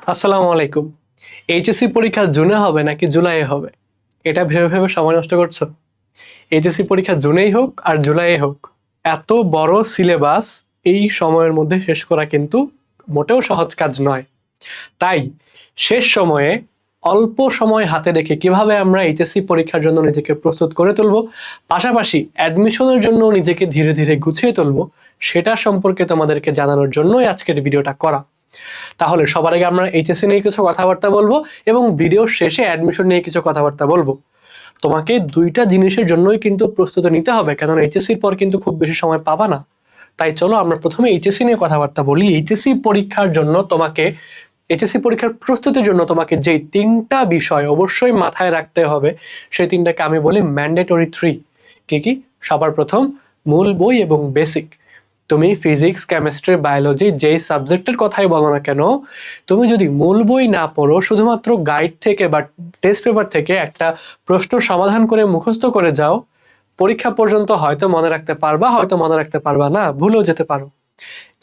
আসসালামু আলাইকুম। এইচএসসি পরীক্ষা জুনে হবে নাকি জুলাইয়ে হবে? এটা ভেবে ভেবে সময় নষ্ট করছো? এইচএসসি পরীক্ষা জুনেই হোক আর জুলাইয়ে হোক, এত বড় সিলেবাস এই সময়ের মধ্যে শেষ করা কিন্তু মোটেও সহজ কাজ নয়। তাই শেষ সময়ে অল্প সময় হাতে রেখে কিভাবে আমরা এইচএসসি পরীক্ষার জন্য নিজেকে প্রস্তুত করে তুলব, পাশাপাশি অ্যাডমিশনের জন্য নিজেকে ধীরে ধীরে গুছিয়ে তুলব, সেটা সম্পর্কে তোমাদেরকে জানানোর জন্যই আজকের ভিডিওটা করা। তাহলে সবার আগে আমরা এইচএসসি নিয়ে কিছু কথাবার্তা বলবো এবং ভিডিওর শেষে অ্যাডমিশন নিয়ে কিছু কথাবার্তা বলবো। তোমাকে দুইটা জিনিসের জন্যই কিন্তু প্রস্তুতি নিতে হবে, কারণ এইচএসসির পর কিন্তু খুব বেশি সময় পাবা না। তাই চলো আমরা প্রথমে এইচএসসি নিয়ে কথাবার্তা বলি। এইচএসসি পরীক্ষার জন্য তোমাকে, এইচএসসি পরীক্ষার প্রস্তুতির জন্য তোমাকে যেই তিনটা বিষয় অবশ্যই মাথায় রাখতে হবে, সেই তিনটাকে আমি বলি ম্যান্ডেটরি 3। কি কি? সবার প্রথম, মূল বই এবং বেসিক। তুমি ফিজিক্স, কেমিস্ট্রি, বায়োলজি যেই সাবজেক্টের কথাই বলো না কেন, তুমি যদি মূল বই না পড়ো, শুধুমাত্র গাইড থেকে বা টেস্ট পেপার থেকে একটা প্রশ্ন সমাধান করে মুখস্থ করে যাও, পরীক্ষা পর্যন্ত হয়তো মনে রাখতে পারবা, হয়তো মনে রাখতে পারবা না, ভুলেও যেতে পারো।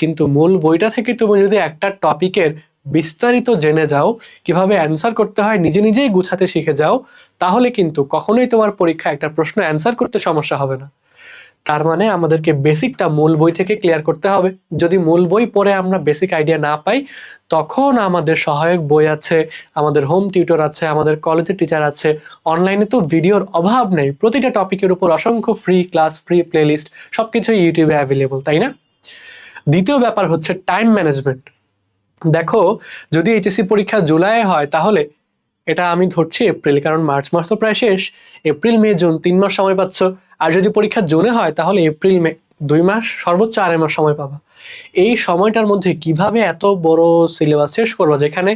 কিন্তু মূল বইটা থেকে তুমি যদি একটা টপিকের বিস্তারিত জেনে যাও, কিভাবে অ্যান্সার করতে হয় নিজে নিজেই গুছাতে শিখে যাও, তাহলে কিন্তু কখনোই তোমার পরীক্ষায় একটা প্রশ্ন অ্যান্সার করতে সমস্যা হবে না। তার মানে আমাদেরকে বেসিকটা মূল বই থেকে ক্লিয়ার করতে হবে। যদি মূল বই পড়ে আমরা বেসিক আইডিয়া না পাই, তখন আমাদের সহায়ক বই আছে, আমাদের হোম টিউটর আছে, আমাদের কলেজের টিচার আছে, অনলাইনে তো ভিডিওর অভাব নেই, প্রতিটা টপিকের উপর অসংখ্য ফ্রি ক্লাস, ফ্রি প্লেলিস্ট, সবকিছুই ইউটিউবে অ্যাভেলেবল, তাই না? দ্বিতীয় ব্যাপার হচ্ছে টাইম ম্যানেজমেন্ট। দেখো, যদি এইচএসসি পরীক্ষা জুলাইয়ে হয়, তাহলে এটা আমি ধরছি এপ্রিল, কারণ মার্চ মাস তো প্রায় শেষ। এপ্রিল, মে, জুন 3 মাস সময় পাচ্ছ। আর যদি পরীক্ষা জুনে হয়, তাহলে এপ্রিল, মে 2 মাস, সর্বোচ্চ 2.5 মাস সময় পাবা। এই সময়টার মধ্যে কিভাবে এত বড় সিলেবাস শেষ করবা, যেখানে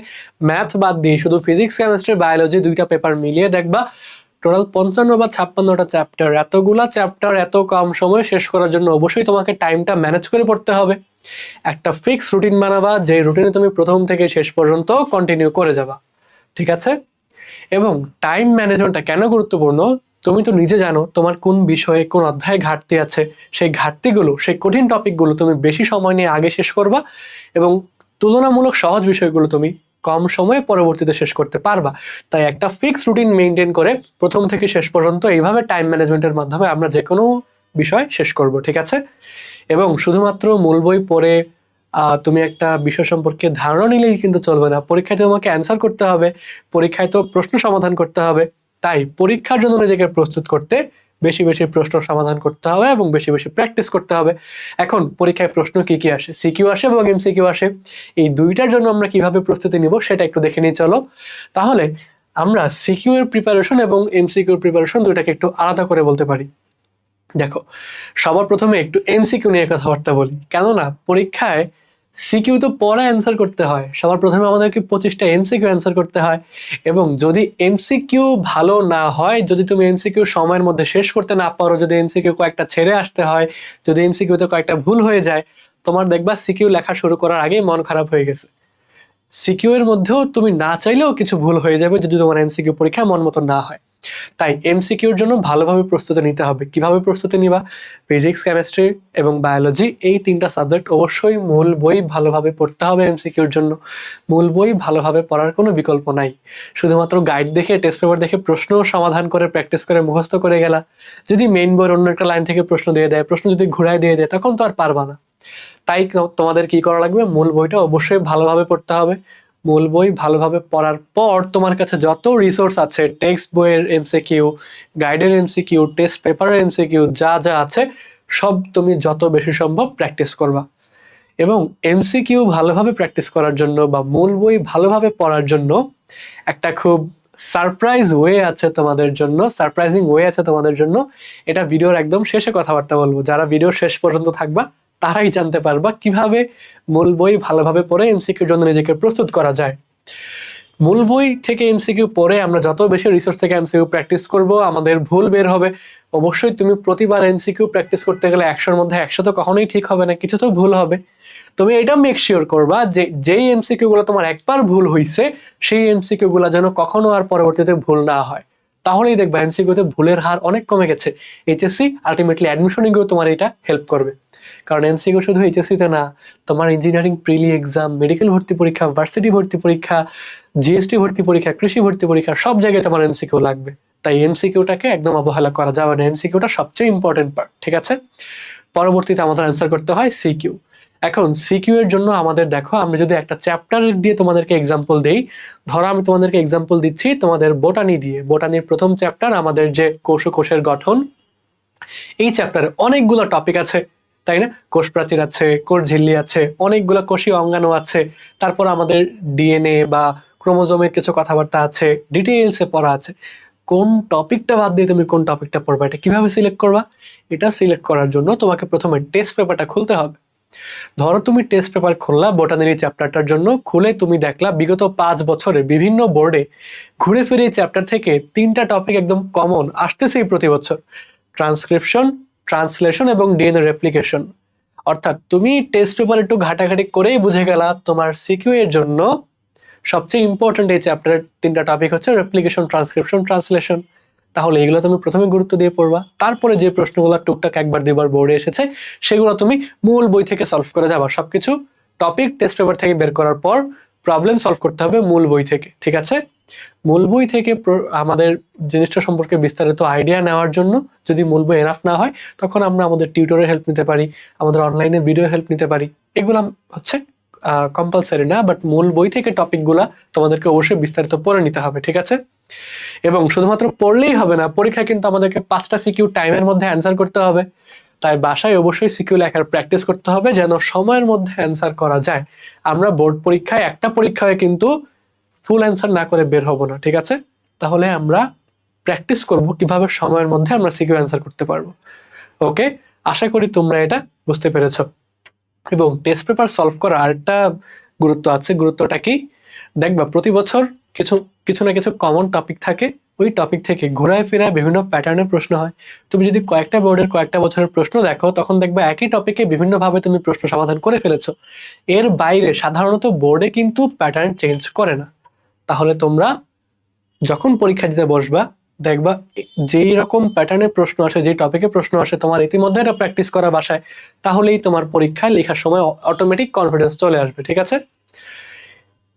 ম্যাথ বাদ দিয়ে শুধু ফিজিক্স, কেমিস্ট্রি, বায়োলজি দুইটা পেপার মিলিয়ে দেখবা টোটাল 55 বা 56টা চ্যাপ্টার। এতগুলা চ্যাপ্টার এত কম সময়ে শেষ করার জন্য অবশ্যই তোমাকে টাইমটা ম্যানেজ করে পড়তে হবে। একটা ফিক্স রুটিন বানাবা, যে রুটিনে তুমি প্রথম থেকে শেষ পর্যন্ত কন্টিনিউ করে যাবা। ঠিক আছে? এবং টাইম ম্যানেজমেন্টটা কেন গুরুত্বপূর্ণ, তুমি তো নিজে জানো তোমার কোন বিষয়ে কোন অধ্যায়ে ঘাটতি আছে। সেই ঘাটতিগুলো, সেই কঠিন টপিকগুলো তুমি বেশি সময় নিয়ে আগে শেষ করবা, এবং তুলনামূলক সহজ বিষয়গুলো তুমি কম সময়ে পরবর্তীতে শেষ করতে পারবা। তাই একটা ফিক্স রুটিন মেনটেন করে প্রথম থেকে শেষ পর্যন্ত এইভাবে টাইম ম্যানেজমেন্টের মাধ্যমে আমরা যে কোনো বিষয় শেষ করব। ঠিক আছে? এবং শুধুমাত্র মূল বই পড়ে তুমি একটা বিষয় সম্পর্কে ধারণা নিলেই কিন্তু চলবে না। পরীক্ষায় তোমাকে অ্যান্সার করতে হবে, পরীক্ষায় তো প্রশ্ন সমাধান করতে হবে। তাই পরীক্ষার জন্য নিজেকে প্রস্তুত করতে বেশি বেশি প্রশ্ন সমাধান করতে হবে এবং বেশি বেশি প্র্যাকটিস করতে হবে। এখন পরীক্ষায় প্রশ্ন কি কি আসে? সিকিউ আসে এবং এমসিকিউ আসে। এই দুইটার জন্য আমরা কিভাবে প্রস্তুতি নিব সেটা একটু দেখে নিয়ে চলো। তাহলে আমরা সিকিউ এর প্রিপারেশন এবং এমসিকিউ এর প্রিপারেশন দুইটাকে একটু আলাদা করে বলতে পারি। দেখো, সবার প্রথমে একটু এমসিকিউ নিয়ে কথাবার্তা বলি, কেননা পরীক্ষায় সিকিউ তো পরে অ্যান্সার করতে হয়। সবার প্রথমে আমাদেরকে 25টা এমসিকিউ অ্যান্সার করতে হয়, এবং যদি এমসিকিউ ভালো না হয়, যদি তুমি এমসিকিউ সময়ের মধ্যে শেষ করতে না পারো, যদি এমসিকিউ কয়েকটা ছেড়ে আসতে হয়, যদি এমসিকিউতে কয়েকটা ভুল হয়ে যায়, তোমার দেখবা সিকিউ লেখা শুরু করার আগেই মন খারাপ হয়ে গেছে। সিকিউ এর মধ্যেও তুমি না চাইলেও কিছু ভুল হয়ে যাবে যদি তোমার এমসিকিউ পরীক্ষা মন মতো না হয়। তাই এমসিকিউর জন্য ভালোভাবে প্রস্তুতি নিতে হবে। কিভাবে প্রস্তুতি নিবা? ফিজিক্স, কেমিস্ট্রি এবং বায়োলজি এই তিনটা সাবজেক্ট অবশ্যই মূল বই ভালোভাবে পড়তে হবে। এমসিকিউর জন্য মূল বই ভালোভাবে পড়ার কোনো বিকল্প নাই। শুধুমাত্র গাইড দেখে, টেস্ট পেপার দেখে প্রশ্ন সমাধান করে প্র্যাকটিস করে মুখস্থ করে গেলা, যদি মেইন বইয়ের অন্য একটা লাইন থেকে প্রশ্ন দিয়ে দেয়, প্রশ্ন যদি ঘুরায় দিয়ে দেয়, তখন তো আর পারবা না। তাই তোমাদের কি করা লাগবে? মূল বইটা অবশ্যই ভালোভাবে পড়তে হবে। মূল বই ভালোভাবে পড়ার পর তোমার কাছে যত রিসোর্স আছে, টেক্সট বইয়ের এমসিকিউ, গাইডের এমসিকিউ, টেস্ট পেপারের এমসিকিউ, যা যা আছে সব তুমি যত বেশি সম্ভব প্র্যাকটিস করবা। এবং এমসিকিউ ভালোভাবে প্র্যাকটিস করার জন্য বা মূল বই ভালোভাবে পড়ার জন্য একটা খুব সারপ্রাইজ ওয়ে আছে তোমাদের জন্য, সারপ্রাইজিং ওয়ে আছে তোমাদের জন্য। এটা ভিডিওর একদম শেষে কথাবার্তা বলবো। যারা ভিডিওর শেষ পর্যন্ত থাকবা তারাই জানতে পারবা কিভাবে মূল বই ভালোভাবে পড়ে এমসিকিউর জন্য নিজেকে প্রস্তুত করা যায়। মূল বই থেকে এমসিকিউ পড়ে আমরা যত বেশি রিসোর্স থেকে এমসিকিউ প্র্যাকটিস করব, আমাদের ভুল বের হবে। অবশ্যই তুমি প্রতিবার এমসিকিউ প্র্যাকটিস করতে গেলে 100-র মধ্যে 100 তো কখনোই ঠিক হবে না, কিছু তো ভুল হবে। তুমি এটা মেক শিওর করবা যে যেই এমসিকিউ গুলো তোমার একবার ভুল হইছে, সেই এমসিকিউ গুলো যেন কখনো আর পরবর্তীতে ভুল না হয়। তাহলেই দেখবা এমসিকিউতে ভুলের হার অনেক কমে গেছে। এইচএসসি আলটিমেটলি অ্যাডমিশনে গিয়েও তোমার এটা হেল্প করবে। কারণ এমসিকিউ শুধু এইচএসসিতে না, তোমার ইঞ্জিনিয়ারিং প্রিলি এক্সাম, মেডিকেল ভর্তি পরীক্ষা, ভার্সিটি ভর্তি পরীক্ষা, জিএসটি ভর্তি পরীক্ষা, কৃষি ভর্তি পরীক্ষা, সব জায়গায় তোমার এমসিকিউ লাগবে। তাই এমসিকিউটাকে একদম অবহেলা করা যাবে না, এমসিকিউটা সবচেয়ে ইম্পর্টেন্ট পার্ট, ঠিক আছে? পরবর্তীতে আমাদের অ্যান্সার করতে হয় সিকিউ। এখন সিকিউ এর জন্য আমাদের দেখো, আমরা যদি একটা চ্যাপ্টার দিয়ে তোমাদেরকে এক্সাম্পল দেই, ধরো আমি তোমাদেরকে এক্সাম্পল দিচ্ছি তোমাদের বোটানি দিয়ে। বোটানির প্রথম চ্যাপ্টার, আমাদের যে কোষের গঠন, এই চ্যাপ্টারে অনেকগুলো টপিক আছে, তাই না? কোষ প্রাচীর আছে, কোষ ঝিল্লি আছে, অনেকগুলো কোষীয় অঙ্গাণু আছে, তারপর আমাদের ডিএনএ বা ক্রোমোজোমের কিছু কথাবার্তা আছে, ডিটেইলসে পড়া আছে। কোন টপিকটা বাদ দিয়ে তুমি কোন টপিকটা পড়বা, এটা কিভাবে সিলেক্ট করবা? এটা সিলেক্ট করার জন্য তোমাকে প্রথমে টেস্ট পেপারটা খুলতে হবে। ধরো তুমি টেস্ট পেপার খুললা বোটানির চ্যাপ্টারটার জন্য, খুলে তুমি দেখলা বিগত 5 বছরে বিভিন্ন বোর্ডে ঘুরে ফিরে এই চ্যাপ্টার থেকে 3টা টপিক একদম কমন আসতেছেই প্রতি বছর: ট্রান্সক্রিপশন, ট্রান্সলেশন এবং ডিএনএ রেপ্লিকেশন। অর্থাৎ তুমি টেস্ট পেপার একটু ঘাটাঘাটি করেই বুঝে গেলা তোমার সিকিউ এর জন্য সবচেয়ে ইম্পর্টেন্ট এই চ্যাপ্টারের 3টা টপিক হচ্ছে রেপ্লিকেশন, ট্রান্সক্রিপশন, ট্রান্সলেশন। তাহলে এগুলো তুমি প্রথমে গুরুত্ব দিয়ে পড়বা, তারপরে যে প্রশ্নগুলো টুকটাক একবার দুইবার বোর্ডে এসেছে সেগুলো তুমি মূল বই থেকে সলভ করে যাবা। সবকিছু টপিক টেস্ট পেপার থেকে বের করার পর প্রবলেম সলভ করতে হবে মূল বই থেকে, ঠিক আছে? মূল বই থেকে আমাদের জিনিসটা সম্পর্কে বিস্তারিত আইডিয়া নেওয়ার জন্য যদি মূল বই এনাফ না হয়, তখন আমরা আমাদের টিউটরের হেল্প নিতে পারি, আমাদের অনলাইনে ভিডিও হেল্প নিতে পারি। এগুলো হচ্ছে কম্পালসারি না, বাট মূল বই থেকে টপিকগুলা তোমাদেরকে অবশ্যই বিস্তারিত পড়ে নিতে হবে, ঠিক আছে? এবং শুধুমাত্র পড়লেই হবে না, পরীক্ষায় কিন্তু আমাদেরকে 5টা সিকিউ টাইমের মধ্যে অ্যান্সার করতে হবে। তাই বাসায় অবশ্যই সিকিউ লেখার প্র্যাকটিস করতে হবে যেন সময়ের মধ্যে অ্যান্সার করা যায়। আমরা বোর্ড পরীক্ষায় একটা পরীক্ষায় কিন্তু ফুল অ্যান্সার না করে বের হব না, ঠিক আছে? তাহলে আমরা প্র্যাকটিস করব কিভাবে সময়ের মধ্যে আমরা সিকিউ অ্যান্সার করতে পারবো। ওকে, আশা করি তোমরা এটা বুঝতে পেরেছো। এবং টেস্ট পেপার সলভ করার আরেকটা গুরুত্ব আছে। গুরুত্বটা কি? দেখবা প্রতি বছর কিছু কিছু না কিছু কমন টপিক থাকে, ওই টপিক থেকে ঘুরায় ফিরায় বিভিন্ন প্যাটার্নের প্রশ্ন হয়। তুমি যদি কয়েকটা বোর্ডের কয়েকটা বছরের প্রশ্ন দেখো, তখন দেখবা একই টপিকে বিভিন্নভাবে তুমি প্রশ্ন সমাধান করে ফেলেছো। এর বাইরে সাধারণত বোর্ডে কিন্তু প্যাটার্ন চেঞ্জ করে না। তাহলে তোমরা যখন পরীক্ষা দিতে বসবা, দেখবা যেই রকম প্যাটার্নের প্রশ্ন আসে, যে টপিকে প্রশ্ন আসে, তোমার ইতিমধ্যে এটা প্র্যাকটিস করা বাসায়, তাহলেই তোমার পরীক্ষায় লেখার সময় অটোমেটিক কনফিডেন্স চলে আসবে, ঠিক আছে?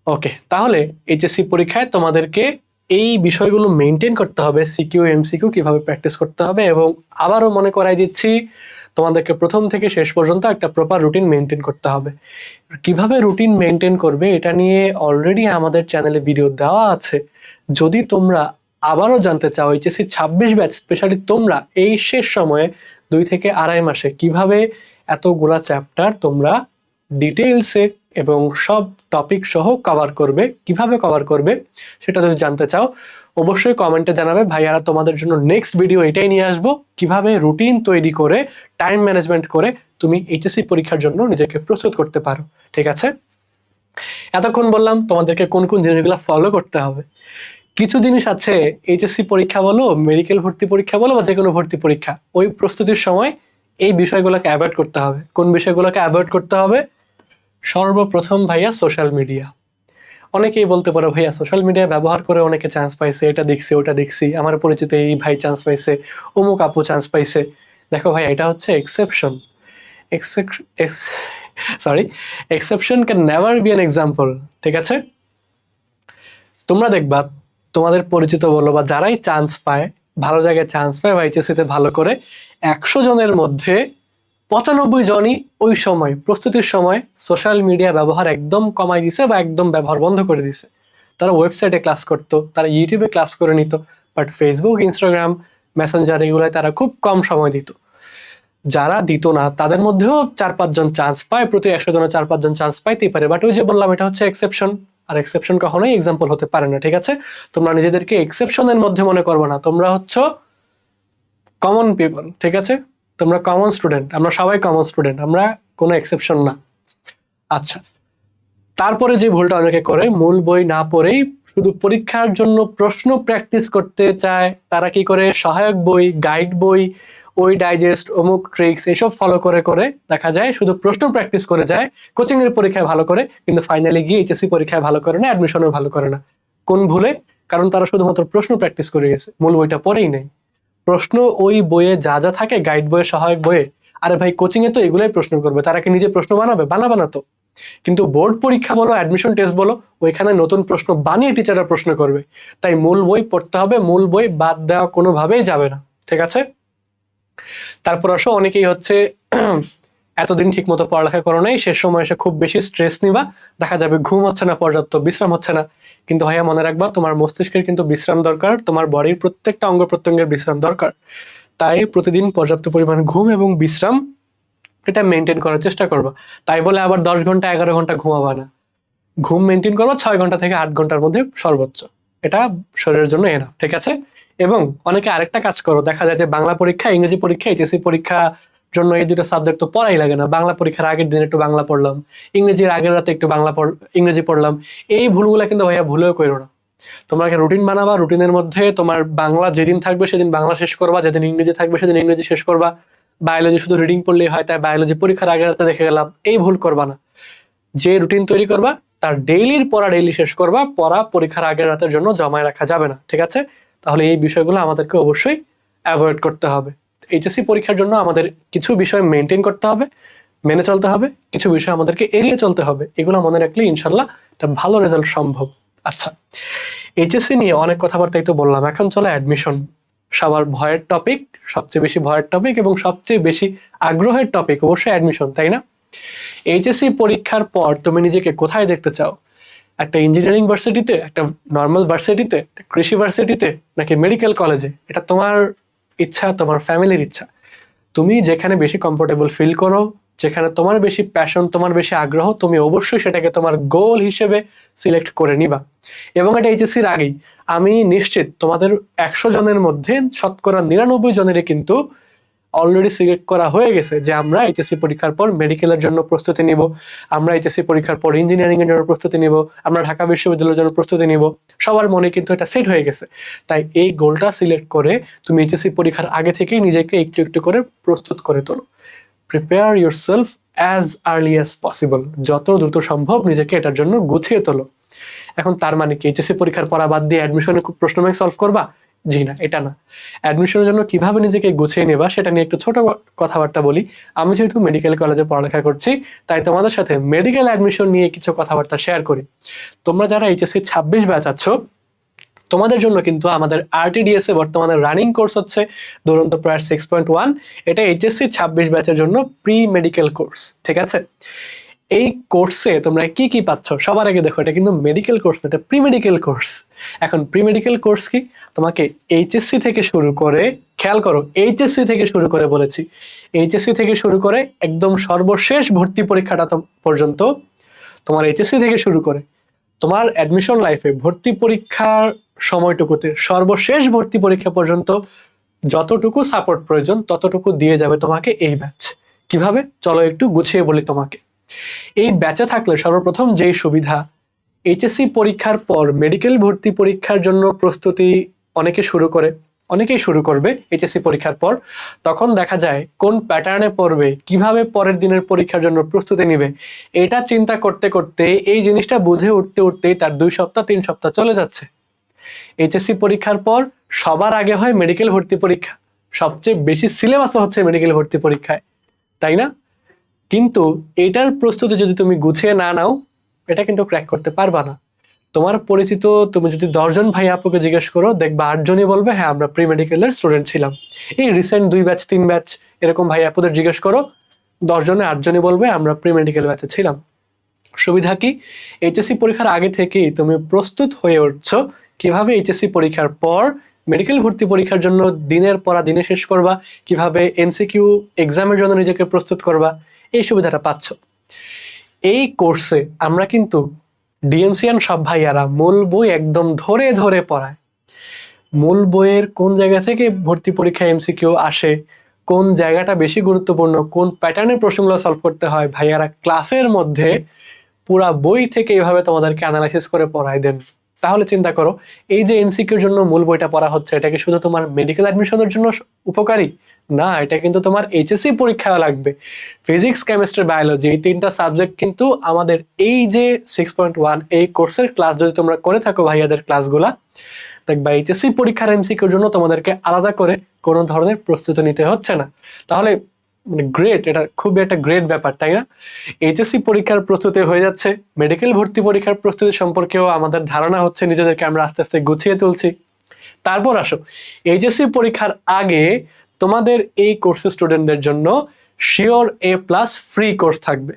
ওকে, তাহলে এইচএসসি পরীক্ষায় তোমাদেরকে এই বিষয়গুলো মেনটেন করতে হবে, সিকিউ এমসিকিউ কিভাবে প্র্যাকটিস করতে হবে। এবং আবারও মনে করাই দিচ্ছি, তোমাদেরকে প্রথম থেকে শেষ পর্যন্ত একটা প্রপার রুটিন মেনটেন করতে হবে। কিভাবে রুটিন মেনটেন করবে এটা নিয়ে অলরেডি আমাদের চ্যানেলে ভিডিও দেওয়া আছে। যদি তোমরা আবারও জানতে চাও এইচএসসি 26 ব্যাচ, স্পেশালি তোমরা এই শেষ সময়ে 2 থেকে আড়াই মাসে কিভাবে এতগুলা চ্যাপ্টার তোমরা ডিটেইলসে এবং সব টপিক সহ কভার করবে, কিভাবে কভার করবে সেটা যদি জানতে চাও, অবশ্যই কমেন্টে জানাবে। ভাইয়ারা তোমাদের জন্য নেক্সট ভিডিও এটাই নিয়ে আসবো, কিভাবে রুটিন তৈরি করে টাইম ম্যানেজমেন্ট করে তুমি এইচএসসি পরীক্ষার জন্য নিজেকে প্রস্তুত করতে পারো, ঠিক আছে? এতক্ষণ বললাম তোমাদেরকে কোন কোন জিনিসগুলো ফলো করতে হবে। কিছু জিনিস আছে এইচএসসি পরীক্ষা বলো, মেডিকেল ভর্তি পরীক্ষা বলো বা যে কোনো ভর্তি পরীক্ষা, ওই প্রস্তুতির সময় এই বিষয়গুলোকে অ্যাভয়েড করতে হবে। কোন বিষয়গুলোকে অ্যাভয়েড করতে হবে? সর্বপ্রথম ভাইয়া সোশ্যাল মিডিয়া। অনেকেই বলতে পারো ভাইয়া সোশ্যাল মিডিয়া ব্যবহার করে অনেকে চান্স পাইছে, এটা দেখছি ওটা দেখছি, আমার পরিচিত এই ভাই চান্স পাইছে, অমুক আপু চান্স পাইছে। দেখো ভাই, এটা হচ্ছে exception. Sorry, exception can never be an example, ঠিক আছে? তোমরা দেখবা তোমাদের পরিচিত বলো বা যারাই চান্স পায়, ভালো জায়গায় চান্স পায় বা এইচএসসিতে ভালো করে, 100 জনের মধ্যে 95 জনই ওই সময় প্রস্তুতির সময় সোশ্যাল মিডিয়া ব্যবহার একদম কমাই দিছে বা একদম ব্যবহার বন্ধ করে দিছে। তারা ওয়েবসাইটে ক্লাস করতো, তারা ইউটিউবে ক্লাস করে নিত, বাট ফেসবুক, ইনস্টাগ্রাম, মেসেঞ্জার এগুলোয় তারা খুব কম সময় দিত। যারা দিত না তাদের মধ্যেও 4-5 জন চান্স পায়, প্রতি 100 জনের 4-5 জন চান্স পাইতেই পারে। বাট ওই যে বললাম, এটা হচ্ছে এক্সেপশন, আর এক্সেপশন কখনোই এক্সাম্পল হতে পারে না, ঠিক আছে? তোমরা নিজেদেরকে এক্সেপশনের মধ্যে মনে করবে না, তোমরা হচ্ছে কমন পিপল, ঠিক আছে? তোমরা কমন স্টুডেন্ট, আমরা সবাই কমন স্টুডেন্ট, আমরা কোনো এক্সেপশন না। আচ্ছা, তারপরে যে ভুলটা অনেকে করে, মূল বই না পড়েই শুধু পরীক্ষার জন্য প্রশ্ন প্র্যাকটিস করতে চায়, তারা কি করে সহায়ক বই, গাইড বই, ওই ডাইজেস্ট, অমুক ট্রিক্স এসব ফলো করে করে দেখা যায় শুধু প্রশ্ন প্র্যাকটিস করে যায়, কোচিং এর পরীক্ষায় ভালো করে, কিন্তু ফাইনালি গিয়ে এইচএসসি পরীক্ষায় ভালো করে না, অ্যাডমিশনও ভালো করে না। কোন ভুলে? কারণ তারা শুধুমাত্র প্রশ্ন প্র্যাকটিস করে গেছে, মূল বইটা পড়েই নেই। প্রশ্ন ওই বইয়ে যা যা থাকে, গাইড বইয়ে, সহায়ক বইয়ে, আরে ভাই কোচিং এ তো এগুলাই প্রশ্ন করবে, তারা কি নিজে প্রশ্ন বানাবে না তো। কিন্তু বোর্ড পরীক্ষা বলো, অ্যাডমিশন টেস্ট বলো, ওইখানে নতুন প্রশ্ন বানিয়ে টিচাররা প্রশ্ন করবে। তাই মূল বই পড়তে হবে, মূল বই বাদ দেওয়া কোনোভাবেই যাবে না, ঠিক আছে। তারপর আসো অনেকেই হচ্ছে এতদিন ঠিক মতো পড়ালেখা করো নাই, শেষ সময় এসে খুব বেশি স্ট্রেস নিবা, দেখা যাবে ঘুম হচ্ছে না, পর্যাপ্ত বিশ্রাম হচ্ছে না। কিন্তু ভাইয়া মনে রাখবা, তোমার মস্তিষ্কের কিন্তু বিশ্রাম দরকার, তোমার বডির প্রত্যেকটা অঙ্গ প্রত্যঙ্গের বিশ্রাম দরকার। তাই প্রতিদিন পর্যাপ্ত পরিমাণ ঘুম এবং বিশ্রাম এটা মেনটেন করার চেষ্টা করবা। তাই বলে আবার 10 ঘন্টা 11 ঘন্টা ঘুমাবা না, ঘুম মেনটেন করবা 6 ঘন্টা থেকে 8 ঘন্টার মধ্যে সর্বোচ্চ, এটা শরীরের জন্য এনাফ, ঠিক আছে। এবং অনেকে আরেকটা কাজ করো, দেখা যায় যে বাংলা পরীক্ষা, ইংরেজি পরীক্ষা, এইচএসসি পরীক্ষা জন্য এই দুটো সাবজেক্ট তো পড়াই লাগে না, বাংলা পরীক্ষার আগের দিন একটু বাংলা পড়লাম, ইংরেজির আগের রাতে একটু ইংরেজি পড়লাম। এই ভুলগুলা কিন্তু ভাইয়া ভুলেও করো না। তোমরা একটা রুটিন বানাবা, রুটিনের মধ্যে তোমার বাংলা যেদিন থাকবে সেদিন বাংলা শেষ করবা, যেদিন ইংরেজি থাকবে সেদিন ইংরেজি শেষ করবা। বায়োলজি শুধু রিডিং পড়লেই হয়, তাই বায়োলজি পরীক্ষার আগের রাতে দেখে গেলাম, এই ভুল করবা না। যে রুটিন তৈরি করবা তার ডেইলির পড়া ডেইলি শেষ করবা, পড়া পরীক্ষার আগের রাতের জন্য জমায় রাখা যাবে না, ঠিক আছে। তাহলে এই বিষয়গুলো আমাদেরকে অবশ্যই অ্যাভয়েড করতে হবে। এইচএসসি পরীক্ষার জন্য আমাদের কিছু বিষয় মেনটেন করতে হবে, মেনে চলতে হবে, কিছু বিষয় আমাদেরকে এড়িয়ে চলতে হবে। এগুলো মনে রাখলে ইনশাল্লাহ একটা ভালো রেজাল্ট সম্ভব। আচ্ছা, এইচএসসি নিয়ে অনেক কথাবার্তাই তো বললাম, এখন চলে অ্যাডমিশন। সবার ভয়ের টপিক, সবচেয়ে বেশি ভয়ের টপিক এবং সবচেয়ে বেশি আগ্রহের টপিক অবশ্যই অ্যাডমিশন, তাই না? এইচএসসি পরীক্ষার পর তুমি নিজেকে কোথায় দেখতে চাও? একটা ইঞ্জিনিয়ারিং ভার্সিটিতে, একটা নর্মাল ভার্সিটিতে, একটা কৃষি ভার্সিটিতে, নাকি মেডিকেল কলেজে? এটা তোমার ইচ্ছা, তোমার ফ্যামিলির ইচ্ছা। তুমি যেখানে বেশি কমফোর্টেবল ফিল করো, যেখানে তোমার বেশি প্যাশন, তোমার বেশি আগ্রহ, তুমি অবশ্যই সেটাকে তোমার গোল হিসেবে সিলেক্ট করে নিবা। এবং এটা এইচএসসির আগেই আমি নিশ্চিত তোমাদের 100 জনের মধ্যে শতকরা 99 জনেরই কিন্তু অলরেডি সিলেক্ট করা হয়ে গেছে যে আমরা এইচএসসি পরীক্ষার পর মেডিকেলের জন্য প্রস্তুতি নিব, আমরা এইচএসসি পরীক্ষার পর ইঞ্জিনিয়ারিং এর জন্য প্রস্তুতি নিব, আমরা ঢাকা বিশ্ববিদ্যালয়ের জন্য প্রস্তুতি নিব। সবার মনে কিন্তু এটা সেট হয়ে গেছে। তাই এই গোলটা সিলেক্ট করে তুমি এইচএসসি পরীক্ষার আগে থেকেই নিজেকে একটু একটু করে প্রস্তুত করে তোলো। Prepare yourself as early as possible, যত দ্রুত সম্ভব নিজেকে এটার জন্য গুছিয়ে তোলো। এখন তার মানে কি এইচএসসি পরীক্ষার পড়া বাদ দিয়ে অ্যাডমিশনে প্রশ্ন ব্যাংক সলভ করবা? জি না, এটা না। অ্যাডমিশনের জন্য কিভাবে নিজেকে গুছিয়ে নেবা সেটা নিয়ে একটু ছোট কথাবার্তা বলি। আমি যেহেতু মেডিকেল কলেজে পড়ালেখা করছি, তাই তোমাদের সাথে মেডিকেল অ্যাডমিশন নিয়ে কিছু কথাবার্তা শেয়ার করি। তোমরা যারা এইচএসসি 26 ব্যাচ আছো, তোমাদের জন্য কিন্তু আমাদের আরটিডিএস এ বর্তমানে রানিং কোর্স হচ্ছে দুরন্ত প্রায় 6.1। এটা এইচএসসি 26 ব্যাচের জন্য প্রি মেডিকেল কোর্স, ঠিক আছে। এই কোর্সে তোমরা কি কি পাচ্ছ? সবার আগে দেখো, এটা কিন্তু মেডিকেল কোর্স না, এটা প্রি মেডিকেল কোর্স। এখন প্রি মেডিকেল কোর্স কি? তোমাকে এইচএসসি থেকে শুরু করে, খেয়াল করো, এইচএসসি থেকে শুরু করে বলেছি, এইচএসসি থেকে শুরু করে একদম সর্বশেষ ভর্তি পরীক্ষাটা পর্যন্ত, তোমার এইচএসসি থেকে শুরু করে তোমার অ্যাডমিশন লাইফে ভর্তি পরীক্ষার সময়টুকুতে সর্বশেষ ভর্তি পরীক্ষা পর্যন্ত যতটুকু সাপোর্ট প্রয়োজন ততটুকু দিয়ে যাবে তোমাকে এই ব্যাচ। কিভাবে? চলো একটু গুছিয়ে বলি তোমাকে। এই ব্যাচে থাকলে সর্বপ্রথম যেই সুবিধা, এইচএসসি পরীক্ষার পর মেডিকেল ভর্তি পরীক্ষার জন্য প্রস্তুতি অনেকেই শুরু করবে এইচএসসি পরীক্ষার পর। তখন দেখা যায় কোন প্যাটার্নে পড়বে, কিভাবে পরের দিনের পরীক্ষার জন্য প্রস্তুতি নিবে, এটা চিন্তা করতে করতে এই জিনিসটা বুঝে উঠতে উঠতেই তার 2 সপ্তাহ 3 সপ্তাহ চলে যাচ্ছে। এইচএসসি পরীক্ষার পর সবার আগে হয় মেডিকেল ভর্তি পরীক্ষা, সবচেয়ে বেশি সিলেবাসও হচ্ছে মেডিকেল ভর্তি পরীক্ষায়, তাই না? কিন্তু এটার প্রস্তুতি যদি তুমি গুছিয়ে না নাও, এটা কিন্তু ক্র্যাক করতে পারবা না। তোমার পরিচিত তুমি যদি 10 জন ভাই আপুকে জিজ্ঞেস করো, দেখবা 8 জনই বলবে হ্যাঁ আমরা প্রি মেডিকেলের স্টুডেন্ট ছিলাম। এই রিসেন্ট 2 ব্যাচ 3 ব্যাচ এরকম ভাই আপুদের জিজ্ঞেস করো, 10 জনে 8 জনই বলবে আমরা প্রি মেডিকেল ব্যাচে ছিলাম। সুবিধা কি? এইচএসসি পরীক্ষার আগে থেকেই তুমি প্রস্তুত হয়ে উঠছো কিভাবে এইচএসসি পরীক্ষার পর মেডিকেল ভর্তি পরীক্ষার জন্য দিনের পর দিনে শেষ করবা, কিভাবে এমসিকিউ এক্সামের জন্য নিজেকে প্রস্তুত করবা, এই সুবিধাটা পাচ্ছ। এই কোর্সে আমরা কিন্তু ডিএমসিয়ান সব ভাইয়ারা মূল বই একদম ধরে ধরে পড়ায়। মূল বইয়ের কোন জায়গা থেকে ভর্তি পরীক্ষা এমসিকিউ আসে, কোন জায়গাটা বেশি গুরুত্বপূর্ণ, কোন প্যাটার্নের প্রশ্নগুলো সলভ করতে হয়, ভাইয়ারা ক্লাসের মধ্যে পুরা বই থেকে এইভাবে তোমাদেরকে অ্যানালাইসিস করে পড়ায় দেন। তাহলে চিন্তা করো, এই যে এমসিকিউর জন্য মূল বইটা পড়া হচ্ছে, এটা কি শুধু তোমার মেডিকেল অ্যাডমিশনের জন্য উপকারী? না, এটা কিন্তু তোমার এইচএসসি পরীক্ষায় লাগবে। ফিজিক্স, কেমিস্ট্রি, বায়োলজি, এই 3টা সাবজেক্ট কিন্তু আমাদের এই যে 6.1 এই কোর্সের ক্লাস যদি তোমরা করে থাকো ভাইয়াদের ক্লাসগুলা, দেখবা এইচএসসি পরীক্ষার এমসিকিউর জন্য তোমাদেরকে আলাদা করে কোনো ধরনের প্রস্তুতি নিতে হচ্ছে না। তাহলে মানে গ্রেট, এটা খুবই একটা গ্রেট ব্যাপার, তাই না? এইচএসসি পরীক্ষার প্রস্তুতি হয়ে যাচ্ছে, মেডিকেল ভর্তি পরীক্ষার প্রস্তুতি সম্পর্কেও আমাদের ধারণা হচ্ছে, নিজেদেরকে আমরা আস্তে আস্তে গুছিয়ে তুলছি। তারপর আসো, এইচএসসি পরীক্ষার আগে তোমাদের এই কোর্সের স্টুডেন্টদের জন্য শিওর এ প্লাস ফ্রি কোর্স থাকবে।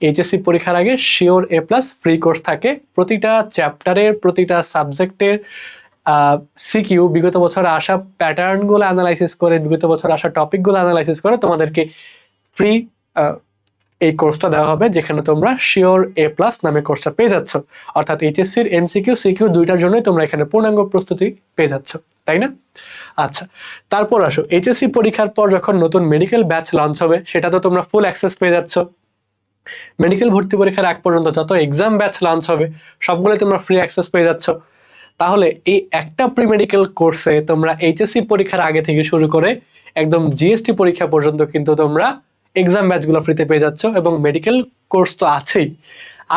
এইচএসসি পরীক্ষার আগে শিওর এ প্লাস ফ্রি কোর্স থাকে, প্রতিটা চ্যাপ্টারের প্রতিটা সাবজেক্টের সিকিউ, বিগত বছর আসা প্যাটার্নগুলো অ্যানালাইসিস করে, বিগত বছর আসা টপিকগুলো অ্যানালাইসিস করে তোমাদেরকে ফ্রি এই কোর্সটা দেওয়া হবে, যেখানে তোমরা শিওর এ প্লাস নামে কোর্সটা পেয়ে যাচ্ছ। অর্থাৎ এইচএসসির এমসিকিউ সিকিউ দুইটার জন্যই তোমরা এখানে পূর্ণাঙ্গ প্রস্তুতি পেয়ে যাচ্ছ, তাই না? আচ্ছা, তারপর আসো, এইচএসসি পরীক্ষার পর যখন নতুন মেডিকেল ব্যাচ লঞ্চ হবে, সেটা তো তোমরা ফুল অ্যাক্সেস পেয়ে যাচ্ছ। মেডিকেল ভর্তি পরীক্ষার আগ পর্যন্ত যত এক্সাম ব্যাচ লঞ্চ হবে, সবগুলো তোমরা ফ্রি অ্যাক্সেস পেয়ে যাচ্ছ। তাহলে এই একটা প্রি মেডিকেল কোর্সে তোমরা এইচএসসি পরীক্ষার আগে থেকে শুরু করে একদম জিএসটি পরীক্ষা পর্যন্ত কিন্তু তোমরা এক্সাম ব্যাচগুলো ফ্রিতে পেয়ে যাচ্ছ, এবং মেডিকেল কোর্স তো আছেই।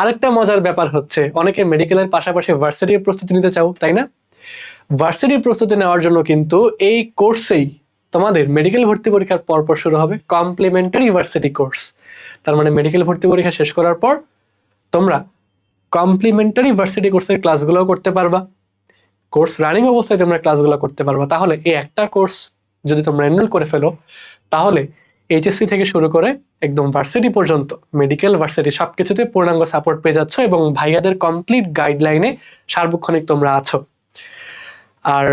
আরেকটা মজার ব্যাপার হচ্ছে, অনেকে মেডিকেলের পাশাপাশি ভার্সিটির প্রস্তুতি নিতে চাও, তাই না? ভার্সিটির প্রস্তুতি নেওয়ার জন্য কিন্তু এই কোর্সেই তোমাদের মেডিকেল ভর্তি পরীক্ষার পরপর শুরু হবে কমপ্লিমেন্টারি ভার্সিটি কোর্স। তার মানে মেডিকেল ভর্তি পরীক্ষা শেষ করার পর তোমরা কমপ্লিমেন্টারি ভার্সিটি কোর্সের ক্লাসগুলো করতে পারবা, কোর্স রানিং অবস্থায় তোমরা ক্লাসগুলো করতে পারবা। তাহলে এই একটা কোর্স যদি তোমরা এনরোল করে ফেলো, তাহলে এইচএসসি থেকে শুরু করে একদম ভার্সিটি পর্যন্ত মেডিকেল ভার্সিটি সবকিছুতে পূর্ণাঙ্গ সাপোর্ট পেয়ে যাচ্ছ, এবং ভাইয়াদের কমপ্লিট গাইডলাইনে সার্বক্ষণিক তোমরা আছো। আর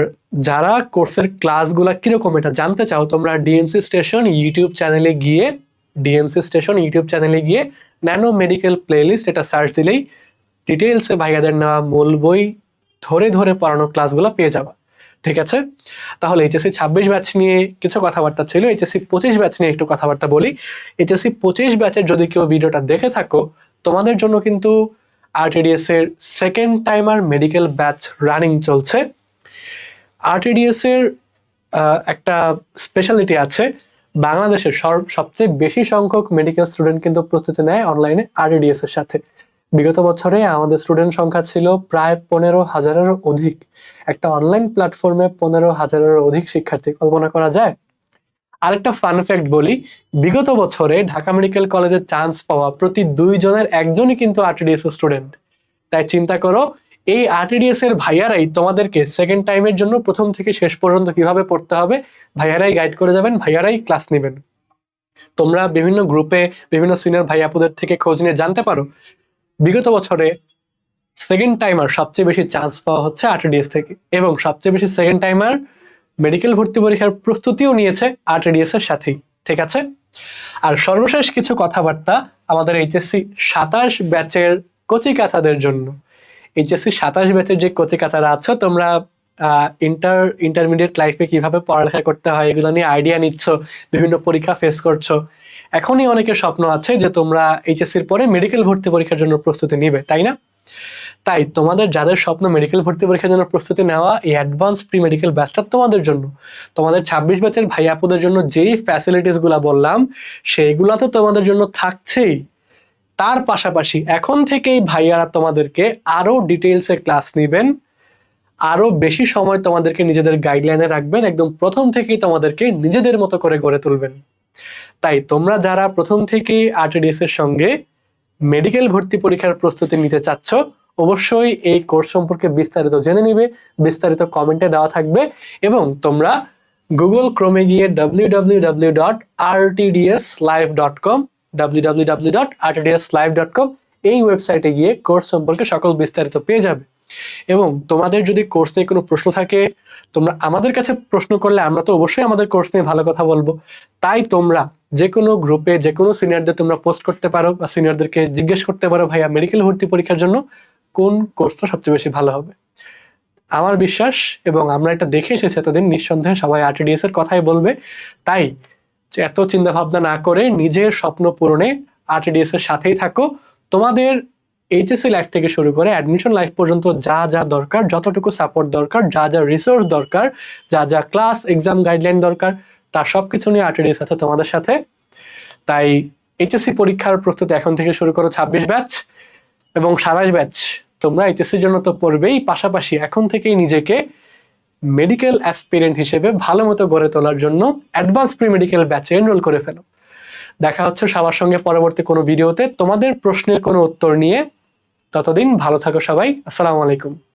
যারা কোর্সের ক্লাসগুলো কিরকম এটা জানতে চাও, তোমরা ডিএমসি স্টেশন ইউটিউব চ্যানেলে গিয়ে ন্যানো মেডিকেল প্লেলিস্ট এটা সার্চ দিলেই ডিটেইলসে ভাইয়াদের নেওয়া মূল বই ধরে ধরে পড়ানো ক্লাসগুলো পেয়ে যাবা, ঠিক আছে? তাহলে এইচএসসি 26 ব্যাচ নিয়ে কিছু কথাবার্তা ছিল, এইচএসসি 25 ব্যাচ নিয়ে একটু কথাবার্তা বলি। এইচএসসি 25 ব্যাচের যদি কেউ ভিডিওটা দেখে থাকো, তোমাদের জন্য কিন্তু আরটিডিএস এর second timer medical batch running চলছে। আরটিডিএস এর একটা স্পেশালিটি আছে, বাংলাদেশের সবচেয়ে বেশি সংখ্যক মেডিকেল স্টুডেন্ট কিন্তু প্রস্তুতি নেয় অনলাইনে আরটিডিএস এর সাথে। বিগত বছরে আমাদের স্টুডেন্ট সংখ্যা ছিল প্রায় 15,000-এরও অধিক। একটা অনলাইন প্ল্যাটফর্মে 15,000-এরও অধিক শিক্ষার্থী, কল্পনা করা যায়? আরেকটা ফান ফ্যাক্ট বলি, বিগত বছরে ঢাকা মেডিকেল কলেজে চান্স পাওয়া প্রতি 2 জনের একজনই কিন্তু আরটিডিএস স্টুডেন্ট। তাই চিন্তা করো, এই আরটিডিএস এর ভাইয়ারাই তোমাদেরকে সেকেন্ড টাইমের জন্য প্রথম থেকে শেষ পর্যন্ত কিভাবে পড়তে হবে ভাইয়ারাই গাইড করে যাবেন, ভাইয়ারাই ক্লাস নেবেন। তোমরা বিভিন্ন গ্রুপে বিভিন্ন সিনিয়র ভাই আপুদের থেকে খোঁজ নিয়ে জানতে পারো, বিগত বছরে সেকেন্ড টাইমার সবচেয়ে বেশি চান্স পাওয়া হচ্ছে আরটিডিএস থেকে, এবং সবচেয়ে বেশি সেকেন্ড টাইমার মেডিকেল ভর্তি পরীক্ষার প্রস্তুতিও নিয়েছে আরটিডিএস এর সাথেই, ঠিক আছে? আর সর্বশেষ কিছু কথাবার্তা আমাদের এইচএসসি 27 ব্যাচের কচিকাচাদের জন্য। এইচএসসি 27 ব্যাচের যে কচিকাচারা আছো, তোমরা ইন্টারমিডিয়েট লাইফে কিভাবে পড়ালেখা করতে হয় এগুলো নিয়ে আইডিয়া নিচ্ছ, বিভিন্ন পরীক্ষা ফেস করছো। এখনই অনেকের স্বপ্ন আছে যে তোমরা এইচএসসির পরে মেডিকেল ভর্তি পরীক্ষার জন্য প্রস্তুতি নিবে, তাই না? তাই তোমাদের যাদের স্বপ্ন মেডিকেল ভর্তি পরীক্ষার জন্য প্রস্তুতি নেওয়া, এই অ্যাডভান্স প্রি মেডিকেল ব্যাচটা তোমাদের জন্য। তোমাদের 26 ব্যাচের ভাই আপুদের জন্য যেই ফ্যাসিলিটিস গুলা বললাম, সেইগুলা তো তোমাদের জন্য থাকছেই। তার পাশাপাশি এখন থেকেই ভাইয়ারা তোমাদেরকে আরো ডিটেইলসে ক্লাস নেবেন, আরো বেশি সময় তোমাদেরকে নিজেদের গাইডলাইনে রাখবেন, একদম প্রথম থেকেই তোমাদেরকে নিজেদের মতো করে গড়ে তুলবেন। তাই তোমরা যারা প্রথম থেকেই আরটিডিএস এর সঙ্গে মেডিকেল ভর্তি পরীক্ষার প্রস্তুতি নিতে চাচ্ছ, অবশ্যই এই কোর্স সম্পর্কে বিস্তারিত জেনে নিবে, বিস্তারিত কমেন্টে দেওয়া থাকবে, এবং তোমরা গুগল ক্রোমে গিয়ে www.rtdslive.com www.rtdslive.com এই ওয়েবসাইটে গিয়ে কোর্স সম্পর্কে সকল বিস্তারিত পেয়ে যাবে। এবং তোমাদের যদি কোর্স নিয়ে কোনো প্রশ্ন থাকে, তোমরা আমাদের কাছে প্রশ্ন করলে আমরা তো অবশ্যই আমাদের কোর্স নিয়ে ভালো কথা বলবো। তাই তোমরা যে কোনো গ্রুপে যে কোনো সিনিয়রদের তোমরা পোস্ট করতে পারো, বা সিনিয়রদেরকে জিজ্ঞেস করতে পারো, ভাইয়া মেডিকেল ভর্তি পরীক্ষার জন্য কোন কোর্সটা সবচেয়ে বেশি ভালো হবে। আমার বিশ্বাস, এবং আমরা এটা দেখে এসেছি এতদিন, নিঃসন্দেহে সবাই আরটিডিএস এর কথাই বলবে। তাই এত চিন্তা ভাবনা না করে নিজের স্বপ্ন পূরণে আরটিডিএস এর সাথেই থাকো। তোমাদের এইচএসসি লাইফ থেকে শুরু করে অ্যাডমিশন লাইফ পর্যন্ত যা যা দরকার, যতটুকু সাপোর্ট দরকার, যা যা রিসোর্স দরকার, যা যা ক্লাস এক্সাম গাইডলাইন দরকার, তার সবকিছু নিয়ে আরটিডিএস আছে তোমাদের সাথে। তাই এইচএসসি পরীক্ষার প্রস্তুতি এখন থেকে শুরু করো 26 ব্যাচ এবং 27 ব্যাচ। তোমরা এইচএসসির জন্য তো পড়বেই, পাশাপাশি এখন থেকেই নিজেকে মেডিকেল অ্যাসপিরেন্ট হিসেবে ভালো মতো গড়ে তোলার জন্য অ্যাডভান্স প্রি মেডিকেল ব্যাচে এনরোল করে ফেলো। দেখা হচ্ছে সবার সঙ্গে পরবর্তী কোনো ভিডিওতে তোমাদের প্রশ্নের কোনো উত্তর নিয়ে। ততদিন ভালো থাকো সবাই। আসসালামু আলাইকুম।